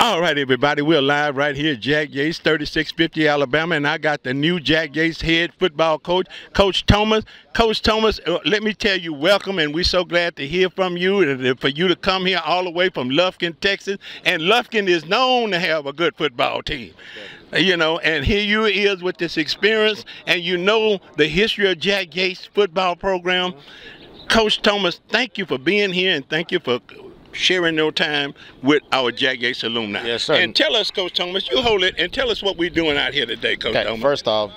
All right, everybody, we're live right here at Jack Yates, 3650 Alabama, and I got the new Jack Yates head football coach, Coach Thomas. Coach Thomas, let me tell you, welcome, and we're so glad to hear from you and for you to come here all the way from Lufkin, Texas. And Lufkin is known to have a good football team. You know, and here you is with this experience, and you know the history of Jack Yates football program. Coach Thomas, thank you for being here, and thank you for sharing your time with our Jack Yates alumni. Yes, sir. And tell us, Coach Thomas, you hold it, and tell us what we're doing out here today, Coach Thomas. First off,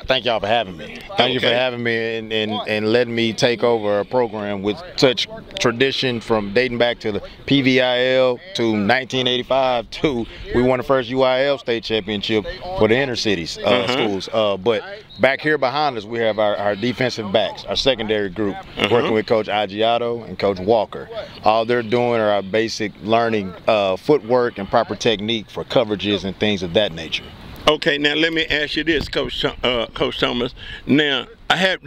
thank y'all for having me. Thank you for having me and letting me take over a program with such tradition from dating back to the PVIL to 1985 to we won the first UIL state championship for the inner cities schools. But back here behind us, we have our defensive backs, our secondary group, working with Coach Agiato and Coach Walker. All they're doing are our basic learning footwork and proper technique for coverages and things of that nature. Okay, now let me ask you this, Coach Thomas. Now,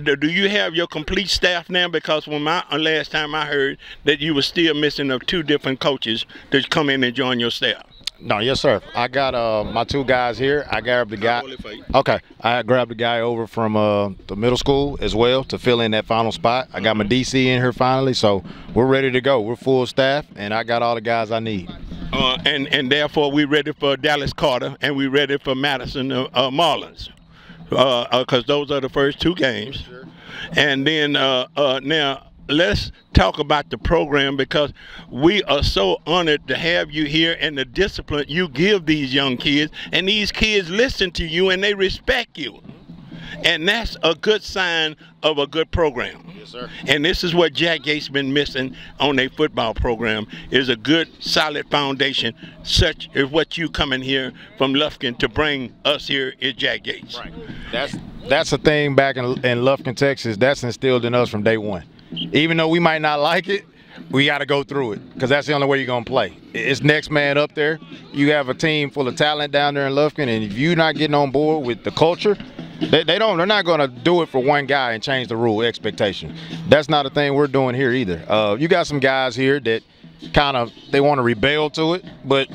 do you have your complete staff now? Because when last time I heard that you were still missing of 2 different coaches to come in and join your staff. No, yes, sir. I got my 2 guys here. I grabbed the guy. Okay, I grabbed the guy over from the middle school as well to fill in that final spot. I got my DC in here finally, so we're ready to go. We're full staff, and I got all the guys I need. And therefore we're ready for Dallas Carter and we're ready for Madison Marlins, because those are the first 2 games. Sure. And then now let's talk about the program, because we are so honored to have you here and the discipline you give these young kids, and these kids listen to you and they respect you. And that's a good sign of a good program. Yes, sir. And this is what Jack Yates been missing on their football program, is a good, solid foundation, such as what you coming here from Lufkin to bring us here at Jack Yates. Right. That's a thing back in Lufkin, Texas. That's instilled in us from day one. Even though we might not like it, we got to go through it, because that's the only way you're going to play. It's next man up there. You have a team full of talent down there in Lufkin, and if you're not getting on board with the culture, they're not going to do it for one guy and change the rule expectation. That's not a thing we're doing here either. You got some guys here that they want to rebel to it, but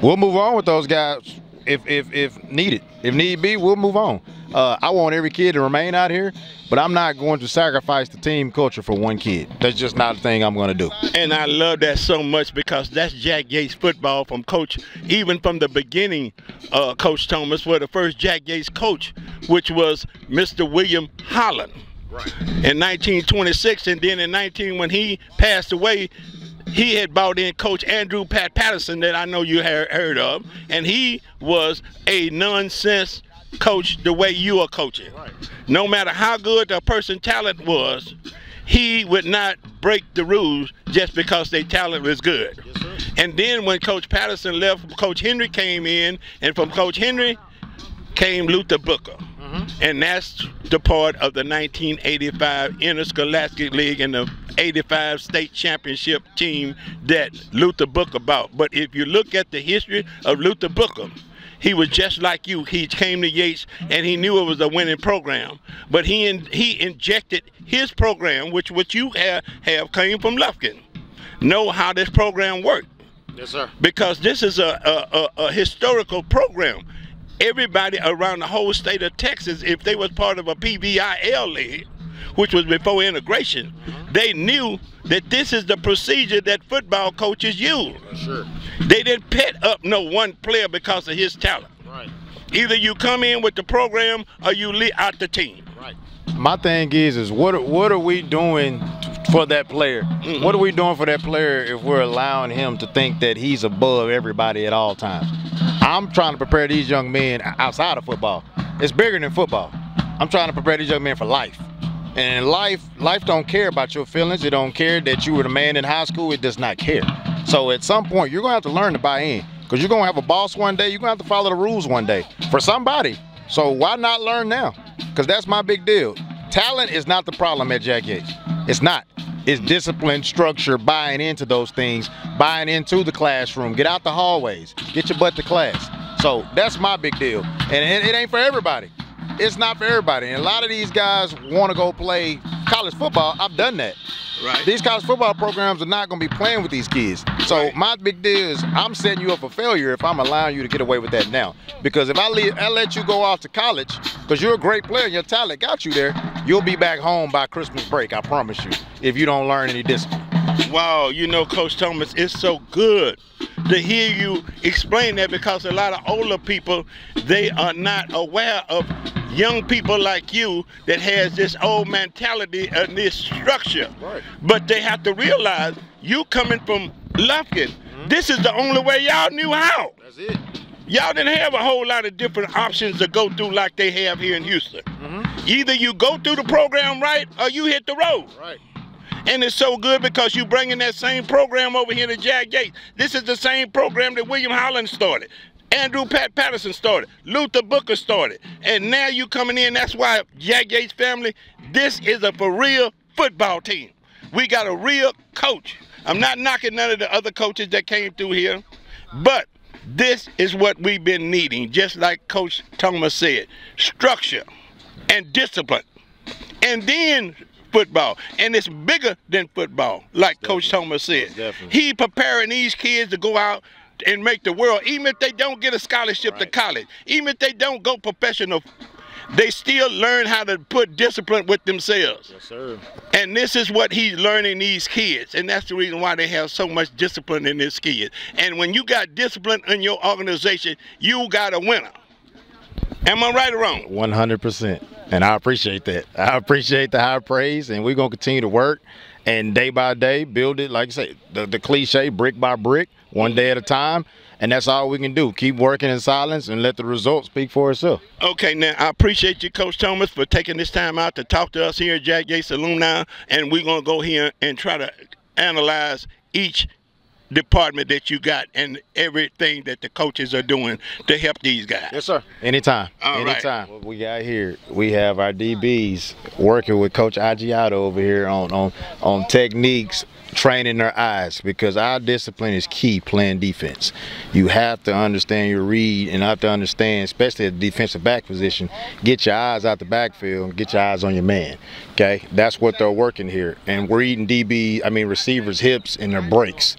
we'll move on with those guys if needed. If need be, we'll move on. I want every kid to remain out here, but I'm not going to sacrifice the team culture for one kid. That's just not a thing I'm going to do. And I love that so much, because that's Jack Yates football from Coach, even from the beginning. Coach Thomas was the first Jack Yates coach, which was Mr. William Holland, in 1926, and then in when he passed away, he had brought in Coach Andrew Patterson, that I know you heard of, and he was a nonsense coach the way you are coaching. No matter how good the person's talent was, he would not break the rules just because their talent was good. And then when Coach Patterson left, Coach Henry came in, and from Coach Henry came Luther Booker. And that's the part of the 1985 Interscholastic League and the 85 state championship team that Luther Booker bought. But if you look at the history of Luther Booker, he was just like you. He came to Yates and he knew it was a winning program. But he injected his program, which you have came from Lufkin. Know how this program worked. Yes, sir. Because this is a historical program. Everybody around the whole state of Texas, if they was part of a PVIL league, which was before integration, they knew that this is the procedure that football coaches use. Sure. They didn't pet up no one player because of his talent. Right. Either you come in with the program or you leave out the team. Right. My thing is what are we doing for that player? What are we doing for that player if we're allowing him to think that he's above everybody at all times? I'm trying to prepare these young men outside of football. It's bigger than football. I'm trying to prepare these young men for life. And life don't care about your feelings. It don't care that you were the man in high school. It does not care. So at some point, you're going to have to learn to buy in, because you're going to have a boss one day. You're going to have to follow the rules one day for somebody. So why not learn now? Because that's my big deal. Talent is not the problem at Jack Yates. It's not. It's discipline, structure, buying into those things, buying into the classroom, get out the hallways, get your butt to class. So that's my big deal. And it ain't for everybody. It's not for everybody. And a lot of these guys want to go play college football. I've done that. Right. These college football programs are not going to be playing with these kids. So my big deal is I'm setting you up for failure if I'm allowing you to get away with that now. Because if I let you go off to college, because you're a great player and your talent got you there, you'll be back home by Christmas break, I promise you, if you don't learn any discipline. Wow, you know, Coach Thomas, it's so good to hear you explain that, because a lot of older people, they are not aware of young people like you that has this old mentality and this structure. Right. But they have to realize you coming from Lufkin, this is the only way y'all knew how. That's it. Y'all didn't have a whole lot of different options to go through like they have here in Houston. Either you go through the program right or you hit the road. Right. And it's so good because you bringing that same program over here to Jack Yates. This is the same program that William Holland started, Andrew Patterson started, Luther Booker started, and now you coming in. That's why Jack Yates family, this is a for real football team. We got a real coach. I'm not knocking none of the other coaches that came through here, but this is what we've been needing, just like Coach Thomas said, structure and discipline. And then football, and it's bigger than football, like Coach Thomas said. He preparing these kids to go out and make the world, even if they don't get a scholarship to college, even if they don't go professional, they still learn how to put discipline with themselves. Yes, sir. And this is what he's learning these kids, and that's the reason why they have so much discipline in these kids. And when you got discipline in your organization, you got a winner. Am I right or wrong? 100%. And I appreciate that. I appreciate the high praise, and we're going to continue to work and day by day build it, like I say, the cliche, brick by brick, one day at a time. And that's all we can do. Keep working in silence and let the results speak for itself. Okay, now I appreciate you, Coach Thomas, for taking this time out to talk to us here at Jack Yates Alumni. And we're going to go here and try to analyze each department that you got and everything that the coaches are doing to help these guys. Yes, sir. Anytime. Anytime. What we got here, we have our DBs working with Coach Aggiato over here on techniques, training their eyes, because our discipline is key playing defense. You have to understand your read and have to understand, especially at the defensive back position, get your eyes out the backfield and get your eyes on your man. Okay, that's what they're working here. And we're eating receivers' hips and their breaks.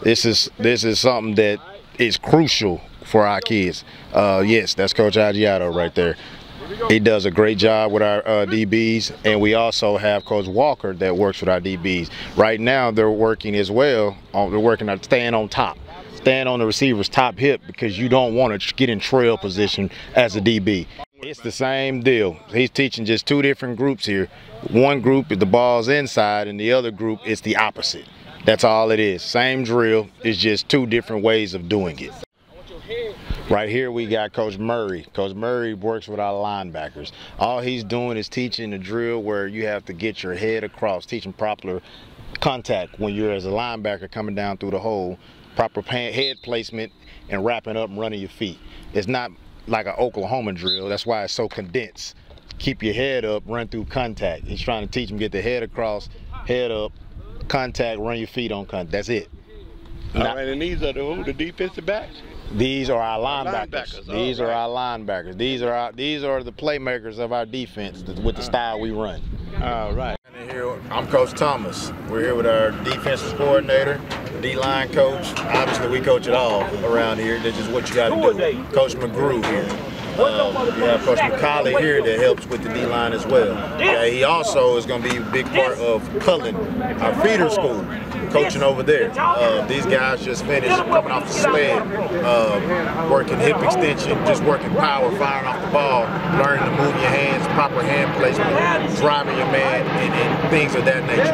This is something that is crucial for our kids. Yes, that's Coach Aggiato right there. He does a great job with our DBs, and we also have Coach Walker that works with our DBs. Right now, they're working as well. They're working on staying on top, staying on the receiver's top hip, because you don't want to get in trail position as a DB. It's the same deal. He's teaching just two different groups here. One group, the ball's inside, and the other group is the opposite. That's all it is. Same drill. It's just two different ways of doing it. Right here we got Coach Murray. Coach Murray works with our linebackers. All he's doing is teaching the drill where you have to get your head across, teaching proper contact when you're as a linebacker coming down through the hole, proper head placement, and wrapping up and running your feet. It's not like an Oklahoma drill. That's why it's so condensed. Keep your head up, run through contact. He's trying to teach them get the head across, head up, contact, run your feet on contact. That's it. All right, and these are the defensive backs? These are our linebackers. These are our linebackers. These are the playmakers of our defense with the style we run. All right. I'm Coach Thomas. We're here with our defensive coordinator, D-line coach. Obviously, we coach it all around here. That's just what you got to do. Coach McGrew here. We have Coach McCauley here that helps with the D-line as well. He also is going to be a big part of Cullen, our feeder school, coaching over there. These guys just finished coming off the sled, working hip extension, just working power, firing off the ball, learning to move your hands, proper hand placement, driving your man, and things of that nature.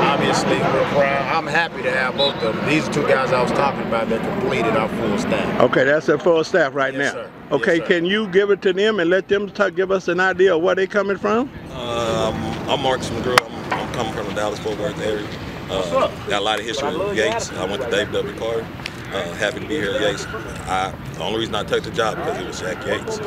Obviously, we're proud. I'm happy to have both of them. These are two guys I was talking about that completed our full staff. Okay, that's a full staff right now. Sir. Okay, yes, sir. Can you give it to them and let them give us an idea of where they're coming from? I'm Marcus McGrew. I'm coming from the Dallas-Fort Worth area. Got a lot of history with Yates. I went to Dave W. Carter. Happy to be here at Yates. The only reason I took the job because it was Jack Yates.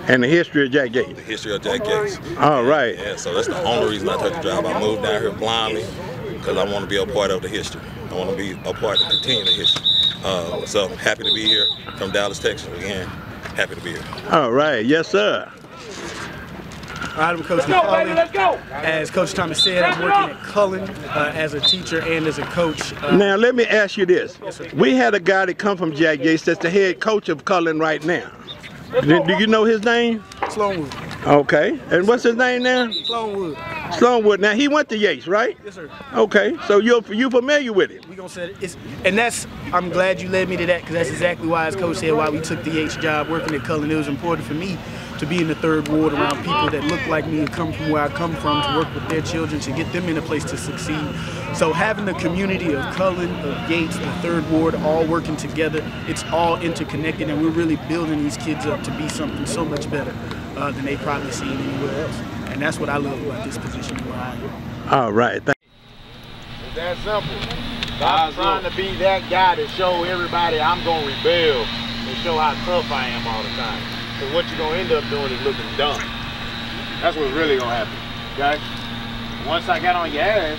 And the history of Jack Yates. The history of Jack Yates. All right. Yeah, so that's the only reason I took the job. I moved down here blindly because I want to be a part of the history. I want to be a part of continuing the history. So happy to be here from Dallas, Texas. Again, happy to be here. All right. Yes, sir. I'm Coach Cullen. As Coach Thomas said, I'm working at Cullen as a teacher and as a coach. Now, let me ask you this. We had a guy that come from Jack Yates that's the head coach of Cullen right now. Do you know his name? Sloanwood. Okay. And what's his name now? Sloanwood. Sloanwood. Now, he went to Yates, right? Yes, sir. Okay. So you familiar with him? We gonna say it. I'm glad you led me to that, because that's exactly why, as Coach said, why we took the Yates job working at Cullen. It was important for me to be in the 3rd Ward around people that look like me and come from where I come from, to work with their children, to get them in a place to succeed. So having the community of Cullen, of Yates, the 3rd Ward, all working together, it's all interconnected, and we're really building these kids up to be something so much better than they probably seen anywhere else. And that's what I love about this position where I am. All right. It's that simple. I'm trying to be that guy to show everybody I'm going to rebel and show how tough I am all the time. Because what you're going to end up doing is looking dumb. That's what's really going to happen, okay? Once I got on your ass,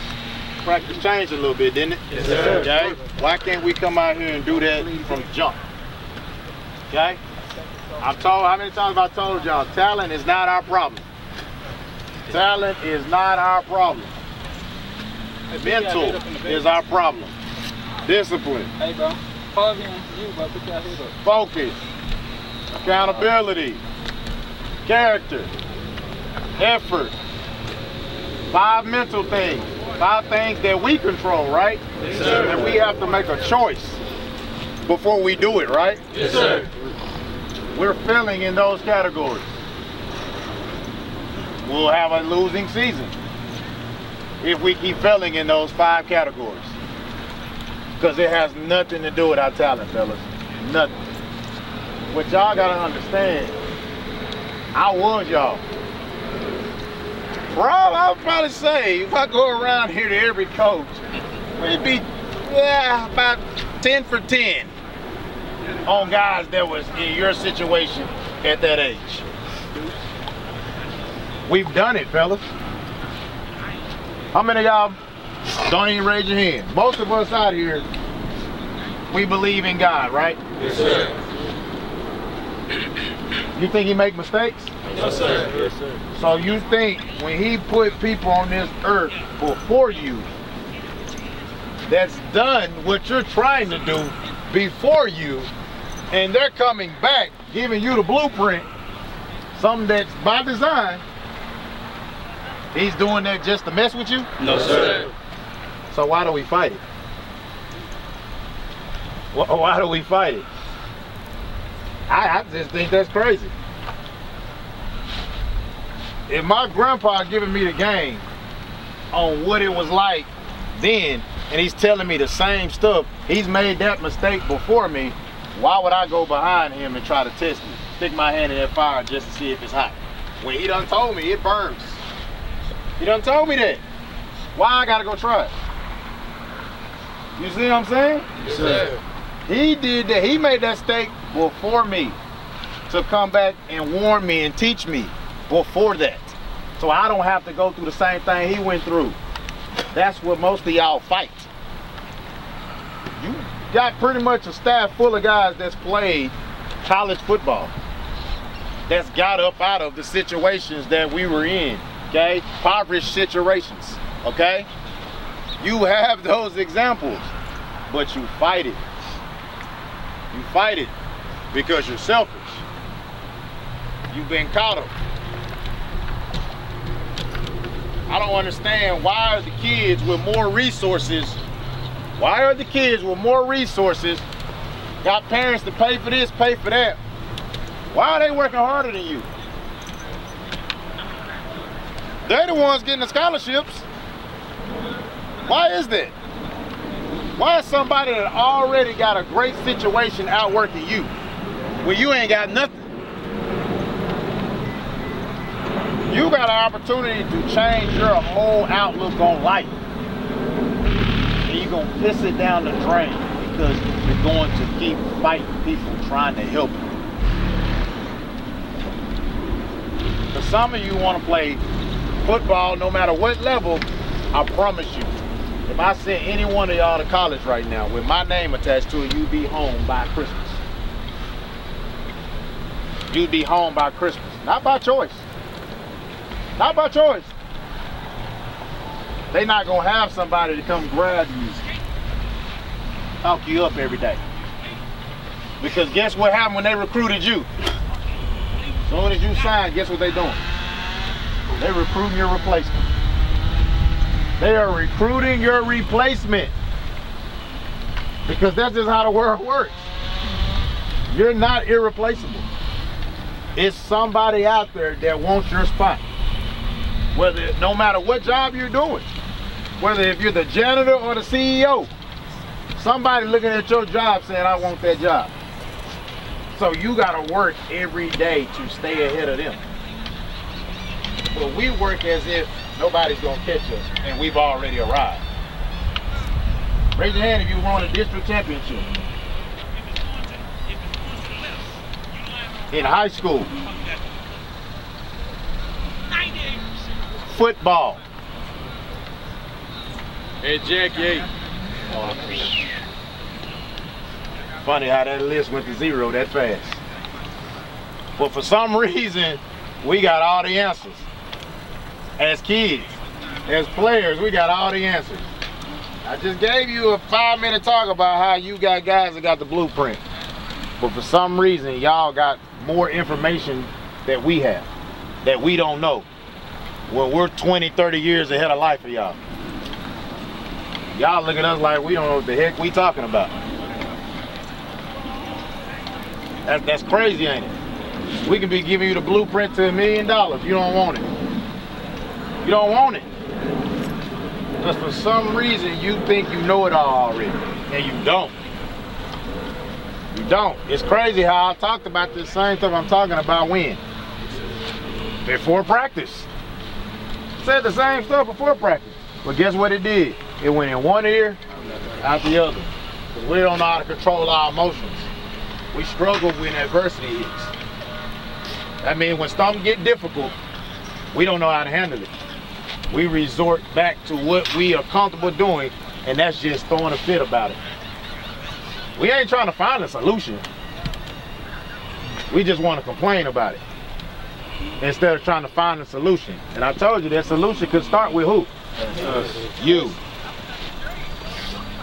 practice changed a little bit, didn't it? Yes, sir. Okay? Why can't we come out here and do that from jump? Okay? How many times have I told y'all, talent is not our problem. Talent is not our problem. Mental is our problem. Discipline. Hey, bro. Pause in you, bro. Put your head up. Focus. Accountability. Character. Effort. 5 mental things. 5 things that we control, right? Yes, sir. And we have to make a choice before we do it, right? Yes, sir. We're failing in those categories. We'll have a losing season if we keep failing in those 5 categories. Because it has nothing to do with our talent, fellas. Nothing. What y'all gotta understand, I was y'all. I'll probably say, if I go around here to every coach, it'd be about 10 for 10 on guys that was in your situation at that age. We've done it, fellas. How many of y'all don't even raise your hand? Most of us out here, we believe in God, right? Yes, sir. You think he make mistakes? Yes, sir. Yes, sir. So you think when he put people on this earth before you, that's done what you're trying to do before you, and they're coming back, giving you the blueprint, something that's by design, he's doing that just to mess with you? No, sir. So why do we fight it? Why do we fight it? I just think that's crazy. If my grandpa giving me the game on what it was like then, and he's telling me the same stuff, he's made that mistake before me, why would I go behind him and try to test it? Stick my hand in that fire just to see if it's hot. When he done told me it burns. He done told me that. Why I gotta go try it? You see what I'm saying? Yes, sir. He did that. He made that mistake before me to come back and warn me and teach me before that. So I don't have to go through the same thing he went through. That's what most of y'all fight. You got pretty much a staff full of guys that's played college football, that's got up out of the situations that we were in, okay? Impoverished situations, okay? You have those examples, but you fight it. You fight it because you're selfish. You've been caught up. I don't understand, why are the kids with more resources, got parents to pay for this, pay for that, why are they working harder than you? They're the ones getting the scholarships. Why is that? Why is somebody that already got a great situation outworking you when you ain't got nothing? You got an opportunity to change your whole outlook on life. And you're gonna piss it down the drain because you're going to keep fighting people trying to help you. For some of you want to play football no matter what level, I promise you, if I send any one of y'all to college right now with my name attached to it, you'd be home by Christmas. You'd be home by Christmas. Not by choice. Not by choice. They not gonna have somebody to come grab you, talk you up every day. Because guess what happened when they recruited you? As soon as you signed, guess what they doing? They recruiting your replacement. They are recruiting your replacement. Because that's just how the world works. You're not irreplaceable. It's somebody out there that wants your spot. Whether, no matter what job you're doing, whether if you're the janitor or the CEO, somebody looking at your job saying, I want that job. So you gotta work every day to stay ahead of them. But we work as if nobody's gonna catch us and we've already arrived. Raise your hand if you won a district championship. In high school. Football. Hey, Jack Yates. Funny how that list went to 0 that fast. But for some reason, we got all the answers. As kids, as players, we got all the answers. I just gave you a 5-minute talk about how you got guys that got the blueprint. But for some reason, y'all got more information that we have, that we don't know. Well, we're 20, 30 years ahead of life of y'all. Y'all look at us like we don't know what the heck we talking about. That's crazy, ain't it? We can be giving you the blueprint to $1 million. You don't want it. You don't want it. Because for some reason, you think you know it all already, and you don't. You don't. It's crazy how I talked about this same stuff I'm talking about when? Before practice. Said the same stuff before practice. But guess what it did? It went in one ear, out the other. Because we don't know how to control our emotions. We struggle when adversity hits. That means when something get difficult, we don't know how to handle it. We resort back to what we are comfortable doing, and that's just throwing a fit about it. We ain't trying to find a solution. We just want to complain about it instead of trying to find a solution. And I told you that solution could start with who? You.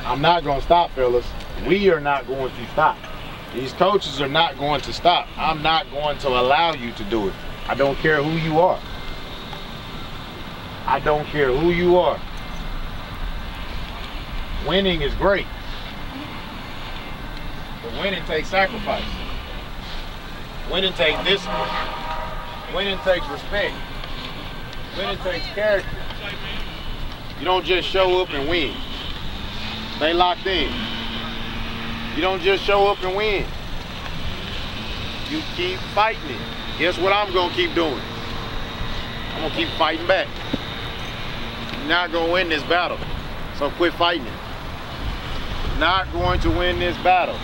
I'm not going to stop, fellas. We are not going to stop. These coaches are not going to stop. I'm not going to allow you to do it. I don't care who you are. I don't care who you are. Winning is great. But winning takes sacrifice. Winning takes discipline. Winning takes respect. Winning takes character. You don't just show up and win. Stay locked in. You don't just show up and win. You keep fighting it. Guess what I'm gonna keep doing? I'm gonna keep fighting back. You're not gonna win this battle, so quit fighting it. Not going to win this battle.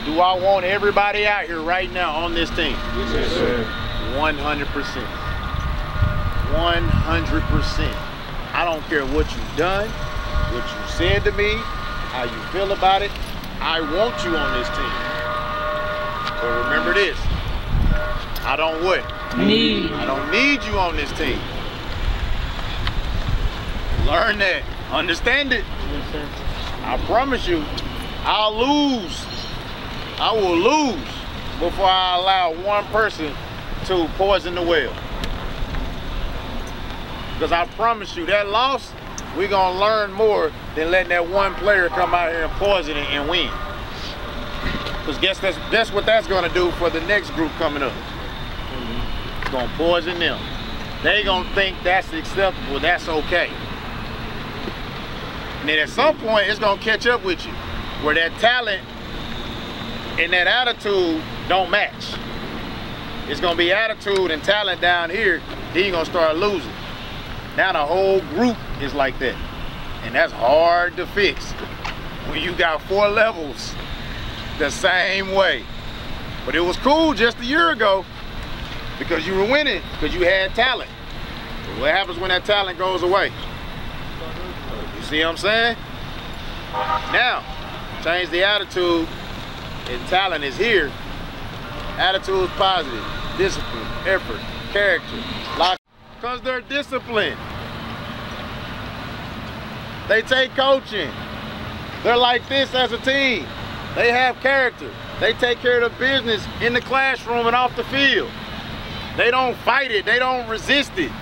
Do I want everybody out here right now on this team? Yes, sir. 100%. 100%. I don't care what you've done, what you said to me, how you feel about it. I want you on this team. But remember this. I don't what? I don't need you on this team. Learn that. Understand it. Yes, sir. I promise you, I'll lose. I will lose before I allow one person to poison the well. Because I promise you, that loss, we're gonna learn more than letting that one player come out here and poison it and win. Because guess that's what that's gonna do for the next group coming up. It's gonna poison them. They gonna think that's acceptable, that's okay. And then at some point, it's gonna catch up with you, where that talent and that attitude don't match. It's gonna be attitude and talent down here, then you're gonna start losing. Now the whole group is like that. And that's hard to fix when you got 4 levels the same way. But it was cool just a year ago because you were winning, because you had talent. But what happens when that talent goes away? You see what I'm saying? Now, change the attitude, and talent is here. Attitude is positive, discipline, effort, character. Because they're disciplined. They take coaching. They're like this as a team. They have character. They take care of the business in the classroom and off the field. They don't fight it. They don't resist it.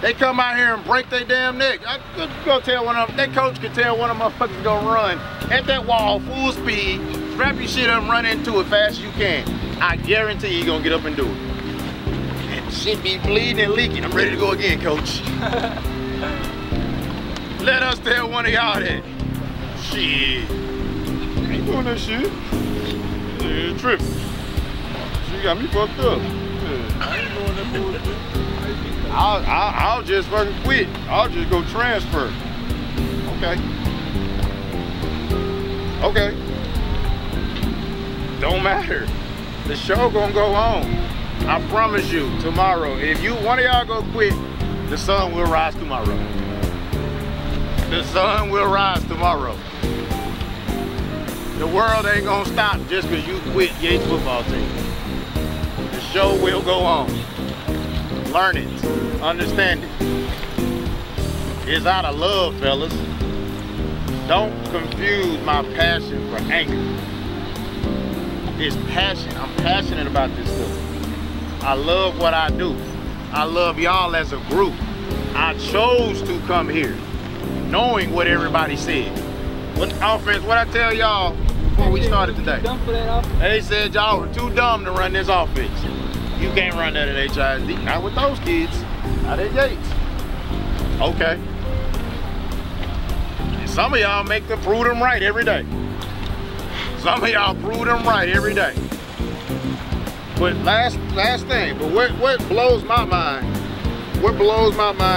They come out here and break their damn neck. I go tell one of them, that coach could tell one of them motherfuckers gonna run at that wall full speed, strap your shit up and run into it fast as you can. I guarantee you gonna get up and do it. And shit be bleeding and leaking. I'm ready to go again, coach. Let us tell one of y'all that. Shit. I ain't doing that shit. Yeah, tripping. She got me fucked up. Yeah, I ain't doing that bullshit. I'll just fucking quit. I'll just go transfer. Okay. Okay. Don't matter. The show gonna go on. I promise you, tomorrow, if one of y'all go quit, the sun will rise tomorrow. The sun will rise tomorrow. The world ain't gonna stop just because you quit Yates football team. The show will go on. Learn it, understand it. It's out of love, fellas. Don't confuse my passion for anger. It's passion. I'm passionate about this stuff. I love what I do. I love y'all as a group. I chose to come here, knowing what everybody said. What offense, what I tell y'all before we started today. They said y'all were too dumb to run this offense. You can't run that at HISD. Not with those kids. Not at Yates. Okay. And some of y'all make them prove them right every day. Some of y'all prove them right every day. But last thing, but what blows my mind,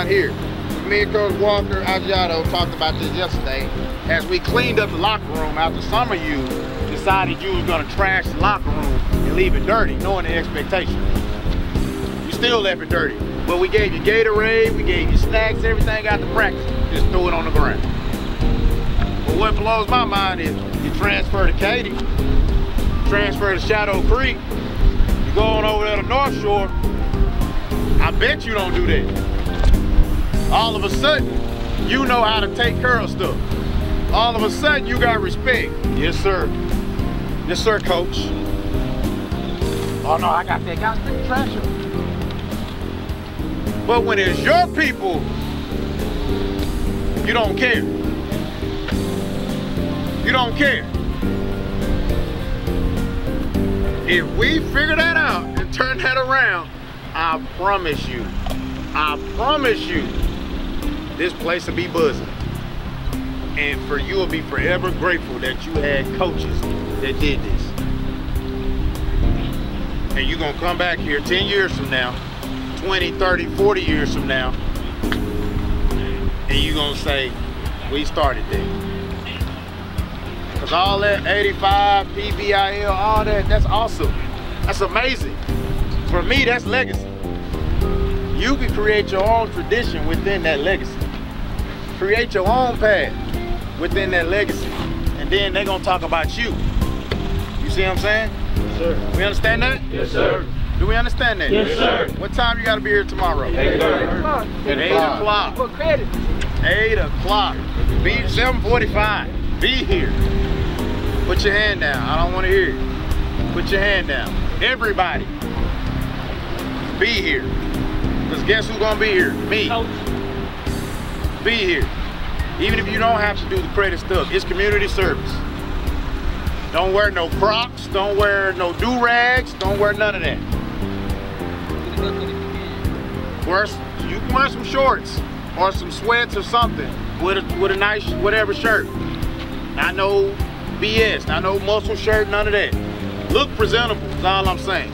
here, me and Coach Walker Aggiato talked about this yesterday, as we cleaned up the locker room after some of you decided you was gonna trash the locker room and leave it dirty, knowing the expectation. You still left it dirty. But we gave you Gatorade, we gave you snacks, everything got to practice. Just throw it on the ground. But what blows my mind is you transfer to Katy, transfer to Shadow Creek, you go on over there to North Shore, I bet you don't do that. All of a sudden, you know how to take care of stuff. All of a sudden, you got respect. Yes, sir. Yes, sir, coach. Oh, no, I got that. Got to take the trash up. But when it's your people, you don't care. You don't care. If we figure that out and turn that around, I promise you, this place will be buzzing. And for you will be forever grateful that you had coaches that did this. And you're gonna come back here 10 years from now, 20, 30, 40 years from now, and you're gonna say, we started that. Because all that 85, PBIL, all that, that's awesome. That's amazing. For me, that's legacy. You can create your own tradition within that legacy. Create your own path within that legacy. And then they're gonna talk about you. You see what I'm saying? Yes, sir. We understand that? Yes, sir. Do we understand that? Yes, sir. What time you gotta be here tomorrow? 8 o'clock. At 8 o'clock. For credit. 8 o'clock. Be 7:45. Be here. Put your hand down. I don't wanna hear it. Put your hand down. Everybody. Be here. Because guess who's gonna be here? Me. Be here. Even if you don't have to do the credit stuff, it's community service. Don't wear no Crocs, don't wear no do-rags, don't wear none of that. You can wear some shorts or some sweats or something with a nice whatever shirt. Not no BS, not no muscle shirt, none of that. Look presentable is all I'm saying.